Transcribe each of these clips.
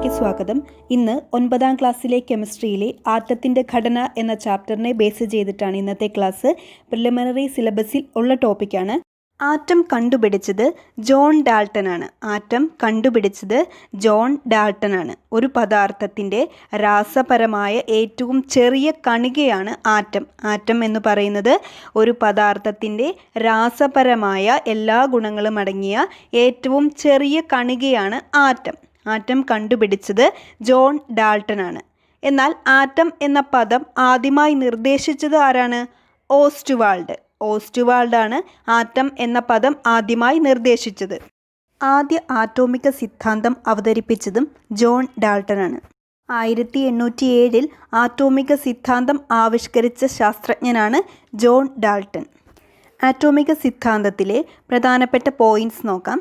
വീഡിയോയിലേക്ക് സ്വാഗതം. ഇന്ന് 9ാം ക്ലാസ്സിലെ കെമിസ്ട്രിയിലെ ആറ്റത്തിൻ്റെ ഘടന എന്ന ചാപ്റ്ററിനെ ബേസ് ചെയ്തിട്ടാണ് ഇന്നത്തെ ക്ലാസ്. പ്രിലിമിനറി സിലബസിൽ ഉള്ള ടോപ്പിക്കാണ്. ആറ്റം കണ്ടുപിടിച്ചത് ജോൺ ഡാൾട്ടൺ ആണ്. ആറ്റം കണ്ടുപിടിച്ചത് ജോൺ ഡാൾട്ടൺ ആണ്. ഒരു പദാർത്ഥത്തിൻ്റെ രാസപരമായ ഏറ്റവും ചെറിയ കണികയാണ് ആറ്റം. ആറ്റം എന്ന് പറയുന്നത് ഒരു പദാർത്ഥത്തിൻ്റെ രാസപരമായ എല്ലാ ഗുണങ്ങളും അടങ്ങിയ ഏറ്റവും ചെറിയ കണികയാണ് ആറ്റം. ആറ്റം കണ്ടുപിടിച്ചത് ജോൺ ഡാൾട്ടൺ ആണ്. എന്നാൽ ആറ്റം എന്ന പദം ആദ്യമായി നിർദ്ദേശിച്ചത് ആരാണ്? ഓസ്റ്റ്വാൾഡ്. ഓസ്റ്റ്വാൾഡാണ് ആറ്റം എന്ന പദം ആദ്യമായി നിർദ്ദേശിച്ചത്. ആദ്യ ആറ്റോമിക സിദ്ധാന്തം അവതരിപ്പിച്ചതും ജോൺ ഡാൾട്ടൺ ആണ്. 1807 ആറ്റോമിക സിദ്ധാന്തം ആവിഷ്കരിച്ച ശാസ്ത്രജ്ഞനാണ് ജോൺ ഡാൾട്ടൺ. ആറ്റോമിക സിദ്ധാന്തത്തിലെ പ്രധാനപ്പെട്ട പോയിന്റ്സ് നോക്കാം.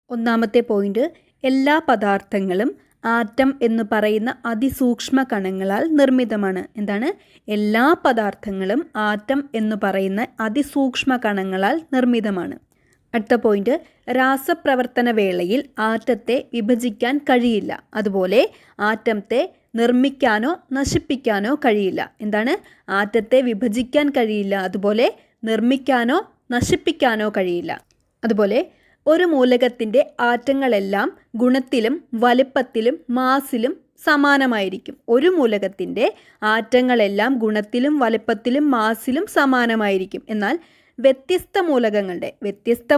ഒന്നാമത്തെ പോയിന്റ്, എല്ലാ പദാർത്ഥങ്ങളും ആറ്റം എന്ന് പറയുന്ന അതിസൂക്ഷ്മ കണങ്ങളാൽ നിർമ്മിതമാണ്. എന്താണ്? എല്ലാ പദാർത്ഥങ്ങളും ആറ്റം എന്ന് പറയുന്ന അതിസൂക്ഷ്മ കണങ്ങളാൽ നിർമ്മിതമാണ്. അടുത്ത പോയിന്റ്, രാസപ്രവർത്തന വേളയിൽ ആറ്റത്തെ വിഭജിക്കാൻ കഴിയില്ല. അതുപോലെ ആറ്റത്തെ നിർമ്മിക്കാനോ നശിപ്പിക്കാനോ കഴിയില്ല. എന്താണ്? ആറ്റത്തെ വിഭജിക്കാൻ കഴിയില്ല, അതുപോലെ നിർമ്മിക്കാനോ നശിപ്പിക്കാനോ കഴിയില്ല. അതുപോലെ ഒരു മൂലകത്തിൻ്റെ ആറ്റങ്ങളെല്ലാം ഗുണത്തിലും വലുപ്പത്തിലും മാസിലും സമാനമായിരിക്കും. ഒരു മൂലകത്തിൻ്റെ ആറ്റങ്ങളെല്ലാം ഗുണത്തിലും വലുപ്പത്തിലും മാസിലും സമാനമായിരിക്കും. എന്നാൽ വ്യത്യസ്ത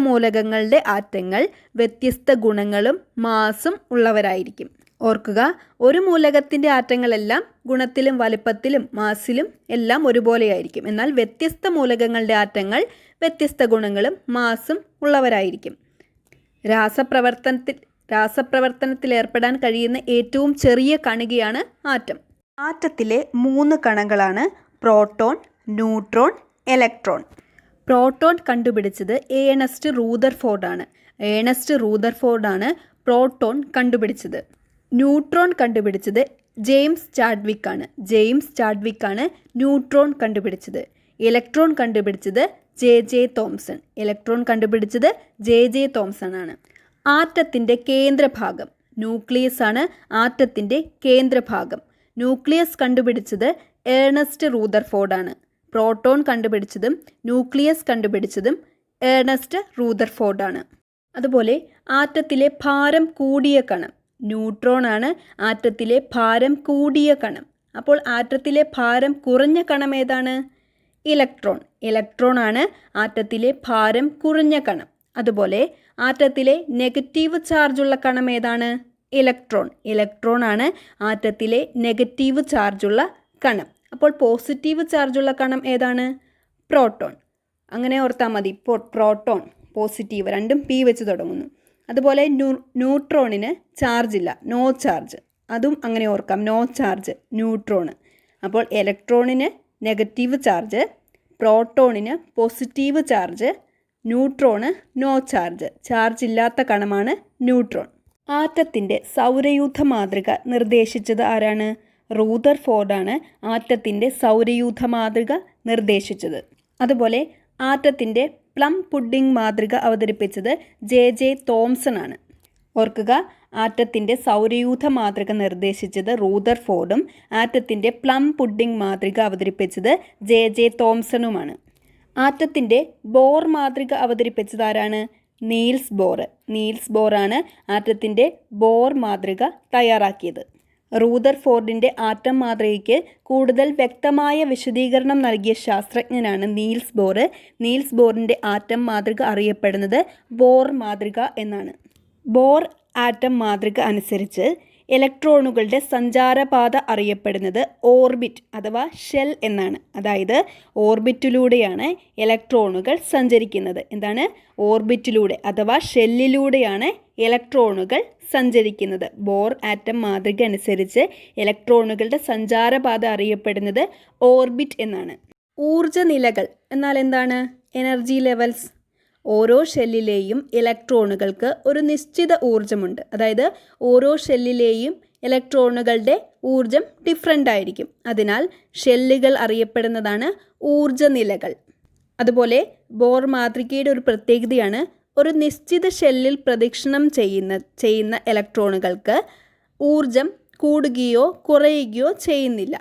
മൂലകങ്ങളുടെ ആറ്റങ്ങൾ വ്യത്യസ്ത ഗുണങ്ങളും മാസും ഉള്ളവരായിരിക്കും. ഓർക്കുക, ഒരു മൂലകത്തിൻ്റെ ആറ്റങ്ങളെല്ലാം ഗുണത്തിലും വലുപ്പത്തിലും മാസിലും എല്ലാം ഒരുപോലെയായിരിക്കും. എന്നാൽ വ്യത്യസ്ത മൂലകങ്ങളുടെ ആറ്റങ്ങൾ വ്യത്യസ്ത ഗുണങ്ങളും മാസും ഉള്ളവരായിരിക്കും. രാസപ്രവർത്തനത്തിൽ ഏർപ്പെടാൻ കഴിയുന്ന ഏറ്റവും ചെറിയ കണികയാണ് ആറ്റം. ആറ്റത്തിലെ 3 കണങ്ങളാണ് പ്രോട്ടോൺ, ന്യൂട്രോൺ, ഇലക്ട്രോൺ. പ്രോട്ടോൺ കണ്ടുപിടിച്ചത് ഏണസ്റ്റ് റൂദർഫോർഡ് ആണ്. ഏണസ്റ്റ് റൂദർഫോർഡ് ആണ് പ്രോട്ടോൺ കണ്ടുപിടിച്ചത്. ന്യൂട്രോൺ കണ്ടുപിടിച്ചത് ജെയിംസ് ചാഡ്വിക് ആണ്. ജെയിംസ് ചാഡ്വിക് ആണ് ന്യൂട്രോൺ കണ്ടുപിടിച്ചത്. ഇലക്ട്രോൺ കണ്ടുപിടിച്ചത് ജെ തോംസൺ. ഇലക്ട്രോൺ കണ്ടുപിടിച്ചത് ജെ തോംസൺ ആണ്. ആറ്റത്തിൻ്റെ കേന്ദ്രഭാഗം, ന്യൂക്ലിയസ് ആണ് ആറ്റത്തിൻ്റെ കേന്ദ്രഭാഗം. ന്യൂക്ലിയസ് കണ്ടുപിടിച്ചത് ഏണസ്റ്റ് റൂദർഫോർഡ് ആണ്. പ്രോട്ടോൺ കണ്ടുപിടിച്ചതും ന്യൂക്ലിയസ് കണ്ടുപിടിച്ചതും ഏണസ്റ്റ് റൂദർഫോർഡ് ആണ്. അതുപോലെ ആറ്റത്തിലെ ഭാരം കൂടിയ കണം ന്യൂട്രോൺ ആണ്. ആറ്റത്തിലെ ഭാരം കൂടിയ കണം. അപ്പോൾ ആറ്റത്തിലെ ഭാരം കുറഞ്ഞ കണം ഏതാണ്? ഇലക്ട്രോൺ. ഇലക്ട്രോൺ ആണ് ആറ്റത്തിലെ ഭാരം കുറഞ്ഞ കണം. അതുപോലെ ആറ്റത്തിലെ നെഗറ്റീവ് ചാർജുള്ള കണം ഏതാണ്? ഇലക്ട്രോൺ. ഇലക്ട്രോൺ ആണ് ആറ്റത്തിലെ നെഗറ്റീവ് ചാർജുള്ള കണം. അപ്പോൾ പോസിറ്റീവ് ചാർജുള്ള കണം ഏതാണ്? പ്രോട്ടോൺ. അങ്ങനെ ഓർത്താൽ മതി. പ്രോട്ടോൺ, പോസിറ്റീവ്, രണ്ടും പി വെച്ച് തുടങ്ങുന്നു. അതുപോലെ ന്യൂട്രോണിന് ചാർജ് ഇല്ല, നോ ചാർജ്. അതും അങ്ങനെ ഓർക്കാം, നോ ചാർജ് ന്യൂട്രോണ്. അപ്പോൾ ഇലക്ട്രോണിന് നെഗറ്റീവ് ചാർജ്, പ്രോട്ടോണിന് positive charge, neutron no charge. Charge ഇല്ലാത്ത കണമാണ് ന്യൂട്രോൺ. ആറ്റത്തിൻ്റെ സൗരയൂഥ മാതൃക നിർദ്ദേശിച്ചത് ആരാണ്? റൂദർഫോർഡ് ആണ് ആറ്റത്തിൻ്റെ സൗരയൂഥ മാതൃക നിർദ്ദേശിച്ചത്. അതുപോലെ ആറ്റത്തിൻ്റെ പ്ലം പുഡിംഗ് മാതൃക അവതരിപ്പിച്ചത് ജെ തോംസൺ ആണ്. ഓർക്കുക, ആറ്റത്തിൻ്റെ സൗരയൂഥ മാതൃക നിർദ്ദേശിച്ചത് റൂദർഫോർഡും ആറ്റത്തിൻ്റെ പ്ലം പുഡിംഗ് മാതൃക അവതരിപ്പിച്ചത് ജെ തോംസണുമാണ്. ആറ്റത്തിൻ്റെ ബോർ മാതൃക അവതരിപ്പിച്ചത് ആരാണ്? Niels Bohr. നീൽസ് ബോറാണ് ആറ്റത്തിൻ്റെ ബോർ മാതൃക തയ്യാറാക്കിയത്. റൂദർഫോർഡിൻ്റെ ആറ്റം മാതൃകയ്ക്ക് കൂടുതൽ വ്യക്തമായ വിശദീകരണം നൽകിയ ശാസ്ത്രജ്ഞനാണ് നീൽസ് ബോർ. നീൽസ് ബോറിൻ്റെ ആറ്റം മാതൃക അറിയപ്പെടുന്നത് ബോർ മാതൃക എന്നാണ്. ബോർ ആറ്റം മാതൃക അനുസരിച്ച് ഇലക്ട്രോണുകളുടെ സഞ്ചാരപാത അറിയപ്പെടുന്നത് ഓർബിറ്റ് അഥവാ ഷെൽ എന്നാണ്. അതായത് ഓർബിറ്റിലൂടെയാണ് ഇലക്ട്രോണുകൾ സഞ്ചരിക്കുന്നത്. എന്താണ്? ഓർബിറ്റിലൂടെ അഥവാ ഷെല്ലിലൂടെയാണ് ഇലക്ട്രോണുകൾ സഞ്ചരിക്കുന്നത്. ബോർ ആറ്റം മാതൃക അനുസരിച്ച് ഇലക്ട്രോണുകളുടെ സഞ്ചാരപാത അറിയപ്പെടുന്നത് ഓർബിറ്റ് എന്നാണ്. ഊർജ നിലകൾ എന്നാൽ എന്താണ്? Energy levels. ഓരോ ഷെല്ലിലെയും ഇലക്ട്രോണുകൾക്ക് ഒരു നിശ്ചിത ഊർജ്ജമുണ്ട്. അതായത് ഓരോ ഷെല്ലിലെയും ഇലക്ട്രോണുകളുടെ ഊർജ്ജം ഡിഫറൻ്റ് ആയിരിക്കും. അതിനാൽ ഷെല്ലുകൾ അറിയപ്പെടുന്നതാണ് ഊർജ നിലകൾ. അതുപോലെ ബോർ മാതൃകയുടെ ഒരു പ്രത്യേകതയാണ് ഒരു നിശ്ചിത ഷെല്ലിൽ പ്രദക്ഷിണം ചെയ്യുന്ന ഇലക്ട്രോണുകൾക്ക് ഊർജം കൂടുകയോ കുറയുകയോ ചെയ്യുന്നില്ല.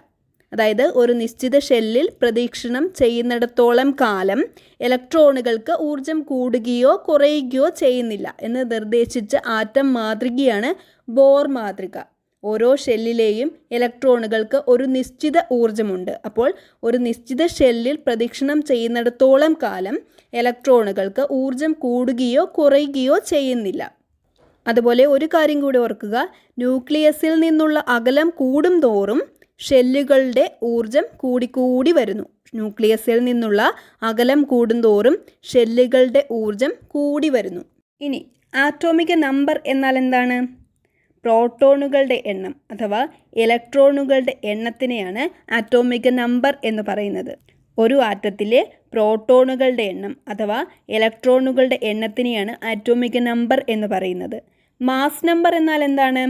അതായത് ഒരു നിശ്ചിത ഷെല്ലിൽ പ്രദക്ഷിണം ചെയ്യുന്നിടത്തോളം കാലം ഇലക്ട്രോണുകൾക്ക് ഊർജം കൂടുകയോ കുറയുകയോ ചെയ്യുന്നില്ല എന്ന് നിർദ്ദേശിച്ച ആറ്റം മാതൃകയാണ് ബോർ മാതൃക. ഓരോ ഷെല്ലിലെയും ഇലക്ട്രോണുകൾക്ക് ഒരു നിശ്ചിത ഊർജമുണ്ട്. അപ്പോൾ ഒരു നിശ്ചിത ഷെല്ലിൽ പ്രദക്ഷിണം ചെയ്യുന്നിടത്തോളം കാലം ഇലക്ട്രോണുകൾക്ക് ഊർജം കൂടുകയോ കുറയുകയോ ചെയ്യുന്നില്ല. അതുപോലെ ഒരു കാര്യം കൂടി ഓർക്കുക, ന്യൂക്ലിയസിൽ നിന്നുള്ള അകലം കൂടും തോറും ഷെല്ലുകളുടെ ഊർജം കൂടിക്കൂടി വരുന്നു. ന്യൂക്ലിയസിൽ നിന്നുള്ള അകലം കൂടുന്തോറും ഷെല്ലുകളുടെ ഊർജം കൂടി വരുന്നു. ഇനി ആറ്റോമിക് നമ്പർ എന്നാൽ എന്താണ്? പ്രോട്ടോണുകളുടെ എണ്ണം അഥവാ ഇലക്ട്രോണുകളുടെ എണ്ണത്തിനെയാണ് ആറ്റോമിക് നമ്പർ എന്ന് പറയുന്നത്. ഒരു ആറ്റത്തിലെ പ്രോട്ടോണുകളുടെ എണ്ണം അഥവാ ഇലക്ട്രോണുകളുടെ എണ്ണത്തിനെയാണ് ആറ്റോമിക് നമ്പർ എന്ന് പറയുന്നത്. മാസ് നമ്പർ എന്നാൽ എന്താണ്?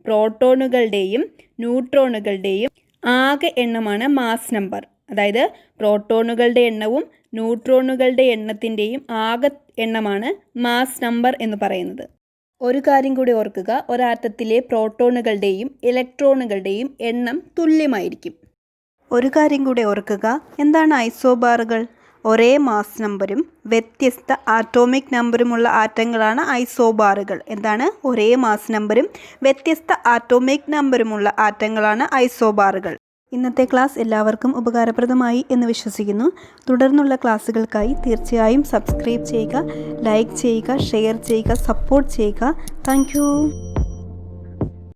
പ്രോട്ടോണുകളുടെയും ന്യൂട്രോണുകളുടെയും ആകെ എണ്ണമാണ് മാസ് നമ്പർ. അതായത് പ്രോട്ടോണുകളുടെ എണ്ണവും ന്യൂട്രോണുകളുടെ എണ്ണത്തിൻ്റെയും ആകെ എണ്ണമാണ് മാസ് നമ്പർ എന്ന് പറയുന്നത്. ഒരു കാര്യം കൂടി ഓർക്കുക, ഒരാറ്റത്തിലെ പ്രോട്ടോണുകളുടെയും ഇലക്ട്രോണുകളുടെയും എണ്ണം തുല്യമായിരിക്കും. ഒരു കാര്യം കൂടി ഓർക്കുക, എന്താണ് ഐസോബാറുകൾ? ഒരേ മാസ് നമ്പരും വ്യത്യസ്ത ആറ്റോമിക് നമ്പറുമുള്ള ആറ്റങ്ങളാണ് ഐസോബാറുകൾ. എന്താണ്? ഒരേ മാസ് നമ്പരും വ്യത്യസ്ത ആറ്റോമിക് നമ്പറുമുള്ള ആറ്റങ്ങളാണ് ഐസോബാറുകൾ. ഇന്നത്തെ ക്ലാസ് എല്ലാവർക്കും ഉപകാരപ്രദമായി എന്ന് വിശ്വസിക്കുന്നു. തുടർന്നുള്ള ക്ലാസ്സുകൾക്കായി തീർച്ചയായും സബ്സ്ക്രൈബ് ചെയ്യുക, ലൈക്ക് ചെയ്യുക, ഷെയർ ചെയ്യുക, സപ്പോർട്ട് ചെയ്യുക. താങ്ക്